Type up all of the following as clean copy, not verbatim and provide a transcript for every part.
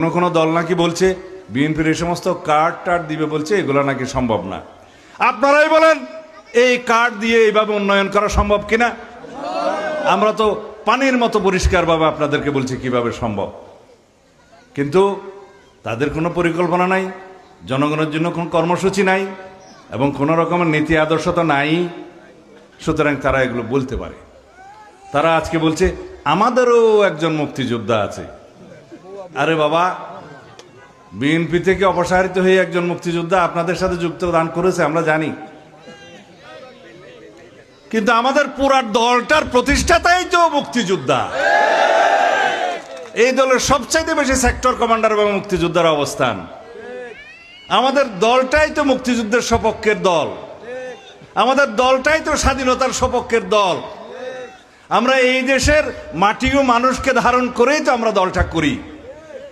কোনো কোনো দল নাকি বলছে বিএনপির এই সমস্ত কার্ড টার্ড দিবে বলছে, এগুলো নাকি সম্ভব না। আপনারাই বলেন এই কার্ড দিয়ে এইভাবে উন্নয়ন করা সম্ভব কিনা? আমরা তো পানির মতো পরিষ্কারভাবে আপনাদেরকে বলছি কিভাবে সম্ভব, কিন্তু তাদের কোনো পরিকল্পনা নাই, জনগণের জন্য কোনো কর্মসূচি নাই এবং কোনো রকমের নীতি আদর্শ তো নাই। সুতরাং তারা এগুলো বলতে পারে। তারা আজকে বলছে আমাদেরও একজন মুক্তিযোদ্ধা আছে। আরে বাবা, বিএনপি থেকে অপসারিত হয়ে একজন মুক্তিযোদ্ধা আপনাদের সাথে যুক্তদান করেছে আমরা জানি, কিন্তু আমাদের পুরা দলটার প্রতিষ্ঠাতাই তো মুক্তিযোদ্ধা। এই দলের সবচাইতে বেশি সেক্টর কমান্ডার এবং মুক্তিযোদ্ধার অবস্থান। আমাদের দলটাই তো মুক্তিযুদ্ধের সপক্ষের দল, আমাদের দলটাই তো স্বাধীনতার সপক্ষের দল। আমরা এই দেশের মাটি ও মানুষকে ধারণ করেই তো আমরা দলটা করি।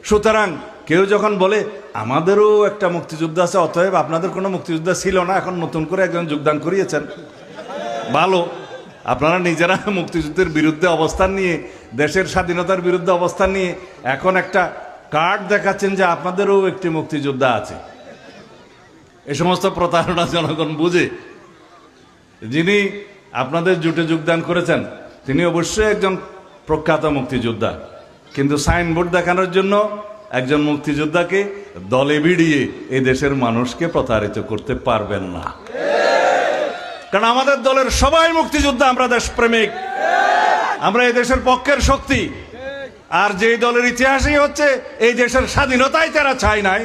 সুতরাং কেউ যখন বলে আমাদেরও একটা মুক্তিযোদ্ধা আছে, অতএব আপনাদের কোনো মুক্তিযোদ্ধা ছিল না, এখন নতুন করে একজন যোগদান করিয়েছেন, ভালো। আপনারা নিজেরা মুক্তিযুদ্ধের বিরুদ্ধে অবস্থান নিয়ে, দেশের স্বাধীনতার বিরুদ্ধে অবস্থান নিয়ে এখন একটা কার্ড দেখাচ্ছেন যে আপনাদেরও একটি মুক্তিযোদ্ধা আছে। এ সমস্ত প্রতারণা জনগণ বুঝে। যিনি আপনাদের জোটে যোগদান করেছেন তিনি অবশ্যই একজন প্রখ্যাত মুক্তিযোদ্ধা, কিন্তু সাইনবোর্ড দেখানোর জন্য একজন মুক্তিযোদ্ধাকে দলে ভিড়িয়ে এই দেশের মানুষকে প্রতারিত করতে পারবেন না। কারণ আমাদের দলের সবাই মুক্তিযোদ্ধা, আমরা দেশপ্রেমিক, আমরা এই দেশের পক্ষের শক্তি। আর যেই দলের ইতিহাসই হচ্ছে এই দেশের স্বাধীনতাই তারা চায় নাই,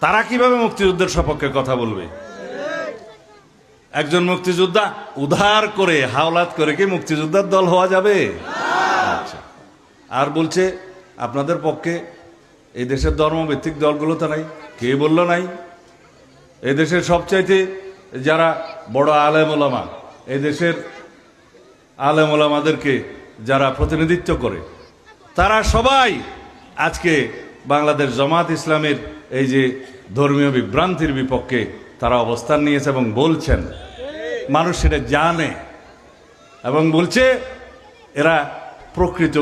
তারা কিভাবে মুক্তিযুদ্ধের সপক্ষে কথা বলবে? একজন মুক্তিযোদ্ধা উদ্ধার করে হাওলাত করে কি মুক্তিযোদ্ধার দল হওয়া যাবে? আচ্ছা, আর বলছে আপনাদের পক্ষে এই দেশের ধর্মভিত্তিক দলগুলো তো নাই। কে বলল নাই? এই দেশের সবচাইতে যারা বড় আলেম ওলামা, এই দেশের আলেম ওলামাদেরকে যারা প্রতিনিধিত্ব করে, তারা সবাই আজকে বাংলাদেশ জামাত ইসলামের এই যে ধর্মীয় বিভ্রান্তির বিপক্ষে তারা অবস্থান নিয়েছে এবং বলছেন, মানুষ সেটা জানে এবং বলছে এরা প্রকৃত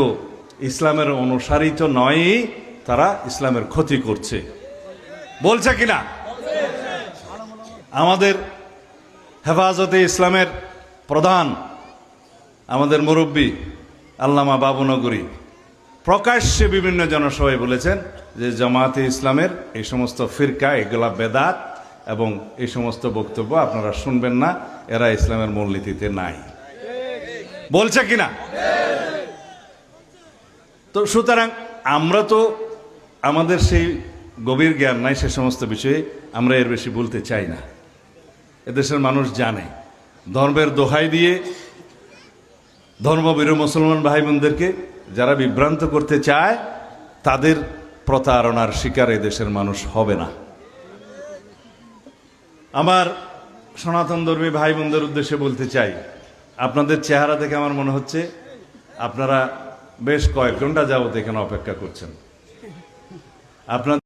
ইসলামের অনুসারী তো নয়, তারা ইসলামের ক্ষতি করছে। বলছে কিনা? আমাদের হেফাজতে ইসলামের প্রধান, আমাদের মুরব্বী আল্লামা বাবুনগরী প্রকাশ্যে বিভিন্ন জনসভায় বলেছেন যে জামাতে ইসলামের এই সমস্ত ফিরকা, এগুলা বেদাত এবং এই সমস্ত বক্তব্য আপনারা শুনবেন না, এরা ইসলামের মূলনীতিতে নাই। বলছে কিনা? তো সুতরাং আমরা তো, আমাদের সেই গভীর জ্ঞান নাই সে সমস্ত বিষয়ে, আমরা এর বেশি বলতে চাই না। এদেশের মানুষ জানে। ধর্মের দোহাই দিয়ে ধর্মভীরু মুসলমান ভাই বোনদেরকে যারা বিভ্রান্ত করতে চায়, তাদের প্রতারণার শিকার এদেশের মানুষ হবে না। আমার সনাতন ধর্মী ভাই বোনদের উদ্দেশ্যে বলতে চাই, আপনাদের চেহারা দেখে আমার মনে হচ্ছে আপনারা বেশ কয়েক ঘন্টা যাবত এখানে অপেক্ষা করছেন। আপনার